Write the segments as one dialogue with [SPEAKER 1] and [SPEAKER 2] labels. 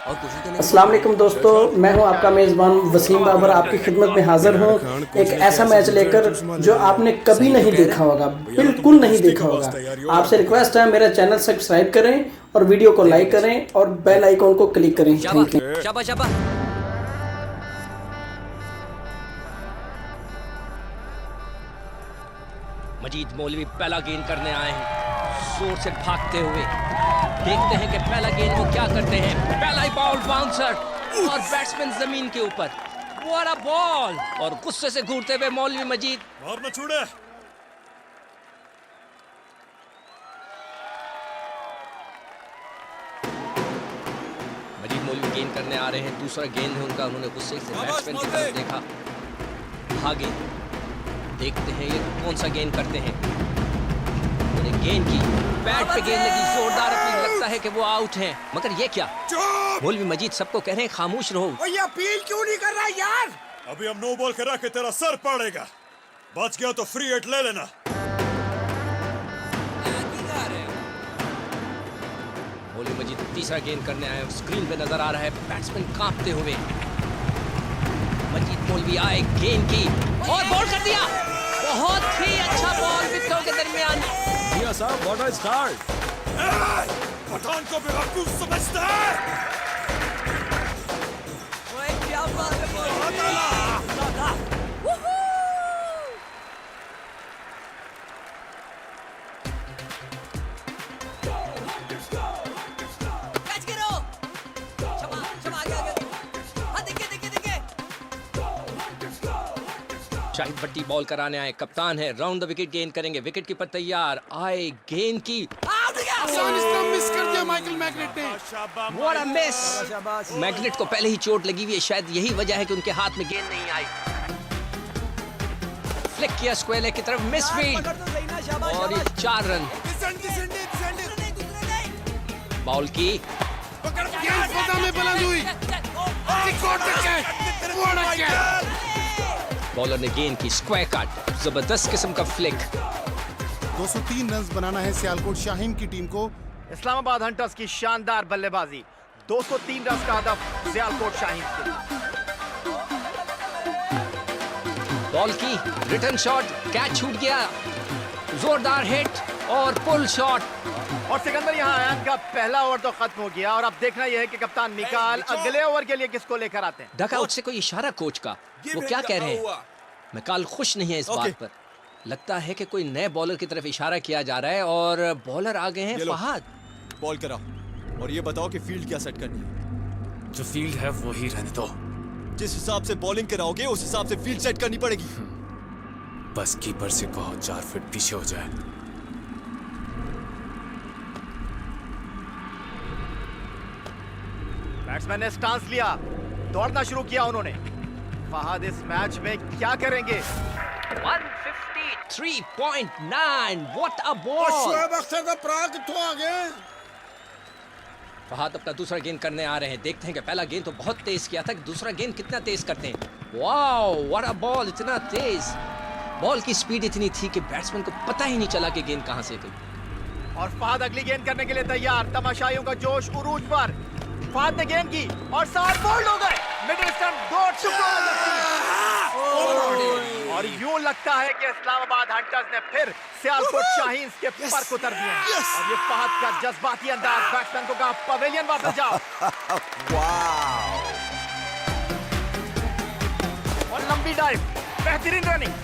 [SPEAKER 1] अस्सलाम वालेकुम दोस्तों, मैं हूं आपका मेज़बान वसीम बाबर, आपकी खिदमत में हाज़िर हूं एक ऐसा मैच लेकर जो आपने कभी नहीं देखा होगा, बिल्कुल नहीं देखा होगा। आपसे रिक्वेस्ट है, मेरा चैनल सब्सक्राइब करें और वीडियो को लाइक करें और बेल आइकॉन को क्लिक करें। Thank you.
[SPEAKER 2] मजीद मौलवी पहला गेंद करने आए हैं, जोर से भागते हुए। देखते हैं कि पहला गेंद वो क्या करते हैं। पहला ही बॉल बाउंसर और बैट्समैन जमीन के ऊपर। What a ball! और गुस्से से घूरते हुए मौलवी मजीद।
[SPEAKER 3] और न छोड़े।
[SPEAKER 2] मजीद मौलवी गेंद करने आ रहे हैं, दूसरा गेंद है उनका। उन्होंने गुस्से से बैट्समैन की तरफ देखा, भागे। देखते हैं ये कौन सा गेंद करते हैं। उन्होंने गेंद की, बैट पे गेंद लगी जोरदार, अपनी लगता है कि वो आउट हैं। मगर ये क्या? मौलवी मजीद सबको कह रहे हैं खामोश रहो।
[SPEAKER 4] ये अपील क्यों नहीं कर रहा यार?
[SPEAKER 3] अभी हम नो बॉल करा के तेरा सर पड़ेगा। बच गया तो फ्री हिट ले लेना।
[SPEAKER 2] मौलवी मजीद तीसरा गेंद करने आए, स्क्रीन पे नजर आ रहा है बैट्समैन कांपते हुए। मजीद मौलवी आए, गेंद की और बॉल कर दिया। बहुत ही अच्छा बॉल विकेटों के दरमियान।
[SPEAKER 3] साहब, व्हाट अ स्टार्ट। पठान को बेवकूफ समझता है।
[SPEAKER 4] क्या बात है?
[SPEAKER 2] शाहिद भट्टी बॉल कराने आए, कप्तान है। राउंड द विकेट गेंद करेंगे, विकेट कीपर तैयार। आए, गेंद की
[SPEAKER 4] मिस कर दिया माइकल मैग्नेट ने।
[SPEAKER 2] What a miss! मैग्नेट को पहले ही चोट लगी हुई है, शायद यही वजह है कि उनके हाथ में गेंद नहीं आई। फ्लिक किया स्क्वायर लेग की तरफ, मिस फील्ड और ये 4 रन। बॉल की बॉलर ने गेंद की स्क्वायर कट, जबरदस्त किस्म का फ्लिक।
[SPEAKER 5] 203 रन बनाना है सियालकोट शाहीन की टीम को।
[SPEAKER 6] इस्लामाबाद हंटर्स की शानदार बल्लेबाजी, 203 रन का हदफ सियालकोट शाहीन के।
[SPEAKER 2] बॉल की रिटर्न शॉट, कैच छूट गया, जोरदार हिट और पुल शॉट।
[SPEAKER 6] और सिकंदर यहाँ आया, का पहला ओवर तो खत्म हो गया और अब देखना यह है कि कप्तान निकाल अगले ओवर के लिए किसको लेकर आते हैं।
[SPEAKER 2] डकआउट से कोई इशारा कोच का, वो क्या कह रहे हैं? मिकाल खुश नहीं है इस बात पर। लगता है कि कोई नए बॉलर की तरफ इशारा किया जा रहा है और बॉलर आ गए हैं फहद।
[SPEAKER 7] बॉल कराओ और ये बताओ कि फील्ड क्या सेट करनी है।
[SPEAKER 8] जो फील्ड है वो ही रहने दो।
[SPEAKER 7] जिस हिसाब से बॉलिंग कराओगे उस हिसाब से फील्ड सेट करनी पड़ेगी।
[SPEAKER 8] बस कीपर से कहो 4 फीट पीछे हो जाए।
[SPEAKER 6] बैट्समैन ने स्टांस लिया, दौड़ना शुरू किया उन्होंने। फहद इस मैच में क्या करेंगे?
[SPEAKER 2] 153.9, what a ball!
[SPEAKER 4] Shoaib Akhtar का प्राग तो आ गए।
[SPEAKER 2] फहद अपना दूसरा गेंद करने आ रहे हैं। देखते हैं कि पहला गेंद तो बहुत तेज किया था, कि दूसरा गेंद कितना तेज करते हैं। Wow, what a ball! इतना तेज बॉल की स्पीड इतनी थी कि बैट्समैन को पता ही नहीं चला कि गेंद कहां से गई।
[SPEAKER 6] और फहद अगली गेंद करने के लिए तैयार। तमाशाइयों का जोश उरूज पर। फहद ने गेंद की और 7 बोल्ड हो गए। मिडिल स्टंप डॉट और यूं लगता है कि इस्लामाबाद हंटर्स ने फिर सियालकोट शाहीन्स के पर उतर दिए। और ये फहद का जज्बाती अंदाज, बैट्समैन को कहा पवेलियन वापस जाओ। और लंबी डाइव, बेहतरीन रनिंग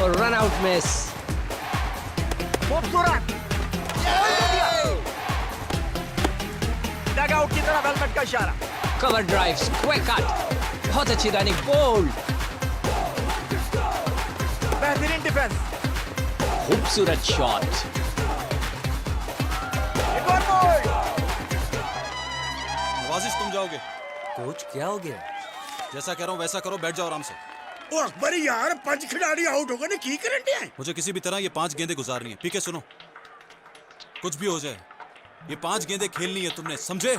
[SPEAKER 2] और रन आउट मिस।
[SPEAKER 6] खूबसूरत डगआउट की तरफ हेलमेट का इशारा।
[SPEAKER 2] कवर ड्राइव, स्क्वायर कट, बहुत अच्छी रनिंग, बोल्ड,
[SPEAKER 6] बेहतरीन डिफेंस,
[SPEAKER 2] खूबसूरत शॉट।
[SPEAKER 6] एक और बोल्ड।
[SPEAKER 7] नवाजिश, तुम जाओगे।
[SPEAKER 8] कोच क्या हो गया?
[SPEAKER 7] जैसा कह रहा हूँ वैसा करो, बैठ जाओ आराम से।
[SPEAKER 4] ओ अकबर यार, 5 खिलाड़ी आउट हो गए ने, की करंटे हैं?
[SPEAKER 7] मुझे किसी भी तरह ये 5 गेंदें गुजारनी है। पीके सुनो, कुछ भी हो जाए ये 5 गेंदें खेलनी है तुमने, समझे?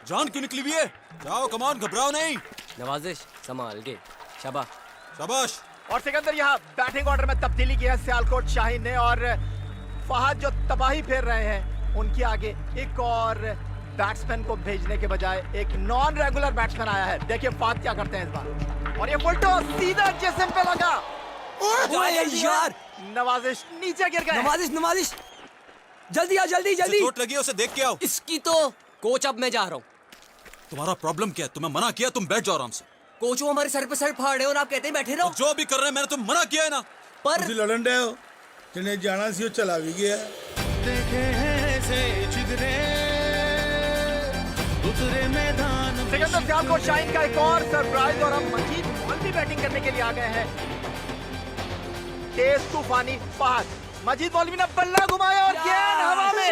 [SPEAKER 7] जान क्यों निकली हुई है? जाओ, कमान, घबराओ नहीं।
[SPEAKER 8] नवाजिश संभाल के। शाबाश।
[SPEAKER 7] शाबाश।
[SPEAKER 6] और सिकंदर यहाँ बैटिंग ऑर्डर में तब्दीली की है सियालकोट शाहीन ने। और फहद जो तबाही फेर रहे हैं, उनके आगे एक और बैट्समैन को भेजने के बजाय एक नॉन रेगुलर बैट्समैन आया है। देखिए फात क्या करते हैं इस बार, और ये फुल टॉस सीधा जिस्म पे लगा।
[SPEAKER 2] यार
[SPEAKER 6] नवाजिश नीचे गिर गए।
[SPEAKER 2] नवाजिश जल्दी आओ, जल्दी
[SPEAKER 7] उसे चोट लगी है, उसे देख के आओ।
[SPEAKER 2] इसकी तो कोच, अब मैं जा रहा हूँ।
[SPEAKER 7] तुम्हारा प्रॉब्लम क्या है? तुम्हें मना किया, तुम बैठ जाओ आराम से।
[SPEAKER 2] कोच वो हमारे सर पे सर फाड़ रहे हो और आप कहते हैं बैठे रहो।
[SPEAKER 7] जो भी कर रहे हैं मैंने तुम मना किया है ना।
[SPEAKER 2] पर
[SPEAKER 4] ਤੁਸੀਂ ਲੜਨ ਦੇ ਹੋ ਜਿਹਨੇ ਜਾਣਾ ਸੀ ਉਹ ਚਲਾ ਵੀ ਗਿਆ
[SPEAKER 6] सिकंदर सियालकोट शाहीन का एक और सरप्राइज, और अब मजीद मल्टी बैटिंग करने के लिए आ गए हैं। तेज तूफानी फहद, मजीद मौलवी ने बल्ला घुमाया और गेंद हवा में।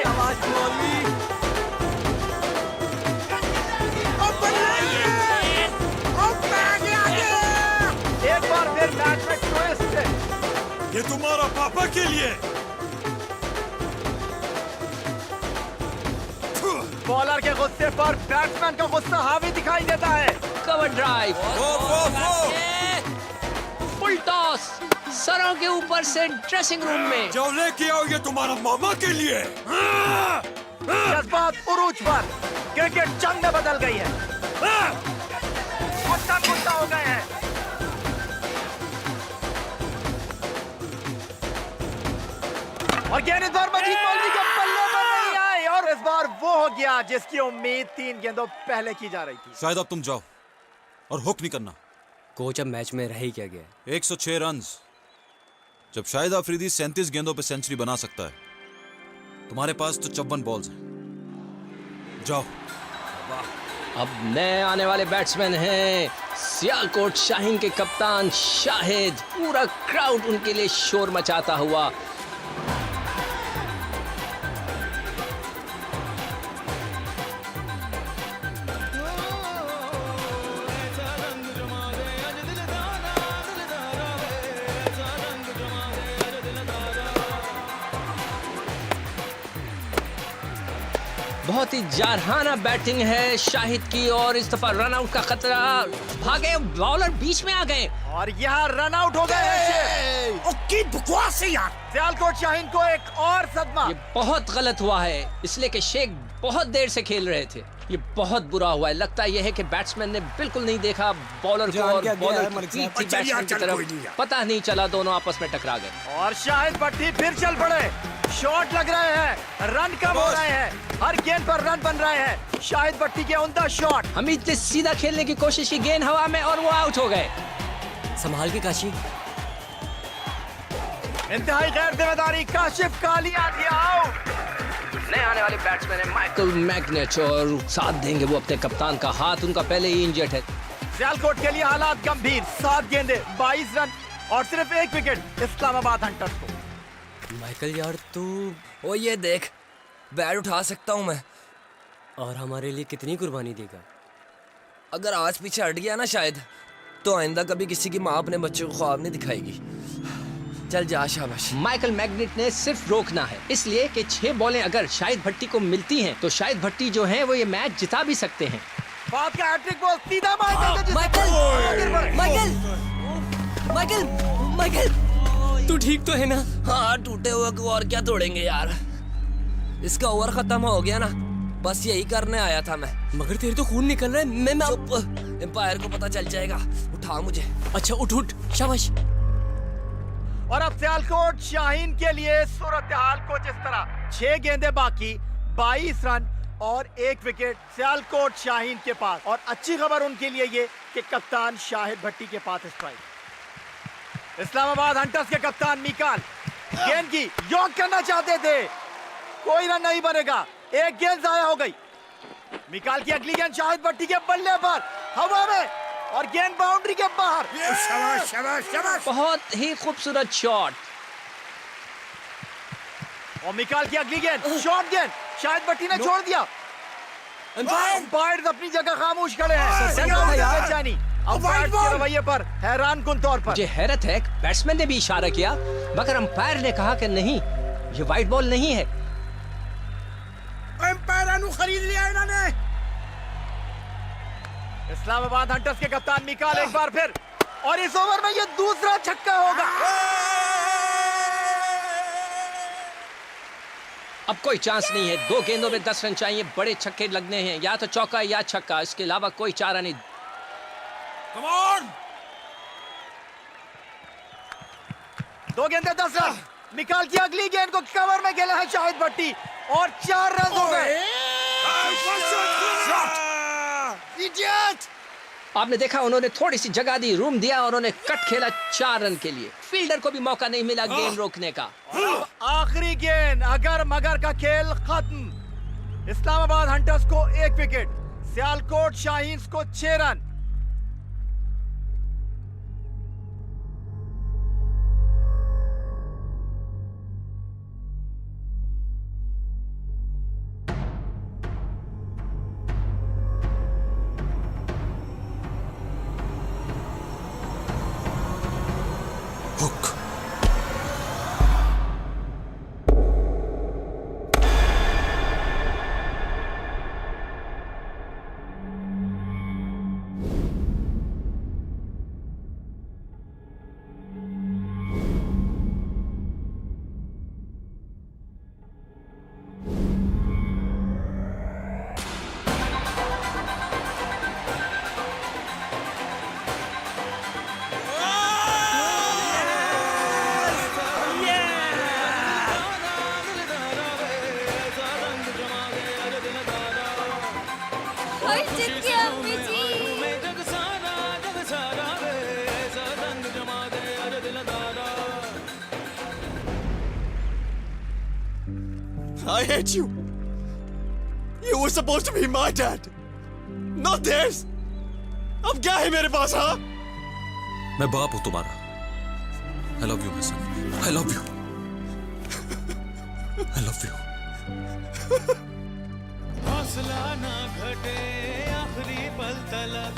[SPEAKER 6] एक बार फिर मैच में ट्विस्ट है।
[SPEAKER 3] ये तुम्हारा पापा के लिए।
[SPEAKER 6] बॉलर के गुस्से पर बैट्समैन का गुस्सा हावी दिखाई देता है।
[SPEAKER 2] कवर ड्राइव, फुल टॉस, सरों के ऊपर से ड्रेसिंग रूम में।
[SPEAKER 3] जाओ लेके आओ ये तुम्हारा मामा के लिए।
[SPEAKER 6] जज्बात उरूज पर, क्रिकेट जंग में बदल गई है। गुस्सा गुस्सा हो गए हैं। और गेंद इस बार मजीद मौलवी के पल्ले पर नहीं आई, और इस बार वो हो गया जिसकी उम्मीद 3 गेंदों पहले की जा रही थी।
[SPEAKER 7] शायद अब तुम जाओ और हुक नहीं करना।
[SPEAKER 2] कोच अब मैच में रह ही क्या गया?
[SPEAKER 7] 106 रन। जब शाहिद अफरीदी 37 गेंदों पे सेंचुरी बना सकता है, तुम्हारे पास तो 54 बॉल्स हैं। जाओ।
[SPEAKER 2] अब नए आने वाले बैट्समैन हैं सियालकोट शाहीन के कप्तान शाहिद। पूरा क्राउड उनके लिए शोर मचाता हुआ। बहुत ही जारहाना बैटिंग है शाहिद की, और इस दफा रन आउट का खतरा। भागे, बॉलर बीच में आ गए
[SPEAKER 6] और यहाँ रन आउट हो गए हैं।
[SPEAKER 4] की बकवास है यार।
[SPEAKER 6] सियालकोट शाहीन को एक और सदमा।
[SPEAKER 2] ये बहुत गलत हुआ है, इसलिए कि शेख बहुत देर से खेल रहे थे। ये बहुत बुरा हुआ है। लगता यह है कि बैट्समैन ने बिल्कुल नहीं देखा बॉलर को, और बॉलर की पीठ थी बैट्समैन की तरफ। पता नहीं चला, दोनों आपस में टकरा गए।
[SPEAKER 6] और शाहिद भट्टी फिर चल पड़े। शॉट लग रहे हैं, रन कम हो रहे हैं, हर गेंद पर रन बन रहे हैं। शाहिद भट्टी के उम्दा शॉट।
[SPEAKER 2] हमीद ने सीधा खेलने की कोशिश की, गेंद हवा में, और वो आउट हो गए। संभाल के काशी।
[SPEAKER 6] इंतहाई गैर जिम्मेदारी, काशिफ कालिया दिया आउट।
[SPEAKER 2] नए आने वाले बैट्समैन है माइकल मैग्नेट, और साथ देंगे वो अपने कप्तान का। हाथ उनका पहले ही इंजर्ड है।
[SPEAKER 6] सियालकोट के लिए हालात गंभीर। 7 गेंदे 22 रन और सिर्फ 1 विकेट इस्लामाबाद हंटर्स को।
[SPEAKER 9] माइकल यार तू, ओ ये देख, बैट उठा सकता हूँ मैं।
[SPEAKER 2] और हमारे लिए कितनी कुर्बानी देगा?
[SPEAKER 9] अगर आज पीछे हट गया ना शायद, तो आइंदा कभी किसी की माँ अपने बच्चे को ख्वाब नहीं दिखाएगी। चल जा, शाबाश।
[SPEAKER 2] माइकल मैग्नेट ने सिर्फ रोकना है, इसलिए कि 6 बॉलें अगर शाहिद भट्टी को मिलती हैं तो शाहिद भट्टी जो हैं वो ये मैच जिता भी सकते हैं।
[SPEAKER 6] बात का हैट्रिक बॉल सीधा माइकल
[SPEAKER 9] माइकल, माइकल, तू ठीक तो है ना? हाँ, टूटे हुए को और क्या तोड़ेंगे यार। इसका ओवर खत्म हो गया ना, बस यही करने आया था मैं।
[SPEAKER 2] मगर तेरे तो खून निकल रहा है।
[SPEAKER 9] मैं एम्पायर को पता चल जाएगा। उठा मुझे।
[SPEAKER 2] अच्छा उठ उठ, शाबाश।
[SPEAKER 6] और अब सियालकोट शाहीन के लिए सूरत हाल कुछ इस तरह। 6 गेंदे बाकी, 22 रन और 1 विकेट सियालकोट शाहीन के पास। और अच्छी खबर उनके लिए ये कि कप्तान शाहिद भट्टी के पास स्ट्राइक। इस्लामाबाद हंटर्स के कप्तान मिकाल गेंद की यॉर्क करना चाहते थे, कोई रन नहीं बनेगा। 1 गेंद जाया हो गई। मिकाल की अगली गेंद शाहिद भट्टी के बल्ले पर, हवा में, और गेंद बाउंड्री के बाहर।
[SPEAKER 4] शाबाश शाबाश शाबाश।
[SPEAKER 2] बहुत ही खूबसूरत शॉट।
[SPEAKER 6] और मिकाल की अगली गेंद शॉर्ट गेंद शाहिद भट्टी ने छोड़ दिया। अंपायर अपनी जगह खामोश खड़े हैं। अंपायर के रवैये पर हैरान कुन तौर पर।
[SPEAKER 2] मुझे हैरत है, बैट्समैन ने भी इशारा किया मगर अंपायर ने कहा कि नहीं, ये वाइड बॉल नहीं है।
[SPEAKER 4] अंपायर नु खरीद लिया इन्होंने।
[SPEAKER 6] इस्लामाबाद हंटर्स के कप्तान मिकाल एक बार फिर, और इस ओवर में ये दूसरा छक्का होगा।
[SPEAKER 2] अब कोई चांस नहीं है, 2 गेंदों में 10 रन चाहिए, बड़े छक्के लगने हैं, या तो चौका या छक्का, इसके अलावा कोई चारा नहीं।
[SPEAKER 3] Come on!
[SPEAKER 6] 2 गेंदे 10 रन निकाल के अगली गेंद को कवर में खेला है शाहिद भट्टी और 4 रन हो गए।
[SPEAKER 3] Idiot!
[SPEAKER 2] आपने देखा उन्होंने थोड़ी सी जगह दी, रूम दिया और उन्होंने कट खेला 4 रन के लिए। फील्डर को भी मौका नहीं मिला गेंद रोकने का।
[SPEAKER 6] अब आखिरी गेंद, अगर मगर का खेल खत्म। इस्लामाबाद हंटर्स को 1 विकेट, सियालकोट शाहीन्स को 6 run.
[SPEAKER 3] I hate you. You were supposed to be my dad, not theirs. अब क्या है मेरे पास? हाँ,
[SPEAKER 7] मैं बाप हूं तुम्हारा। I love you, my son. I love you. I love you.
[SPEAKER 3] हौसला ना घटे आखिरी पल तलक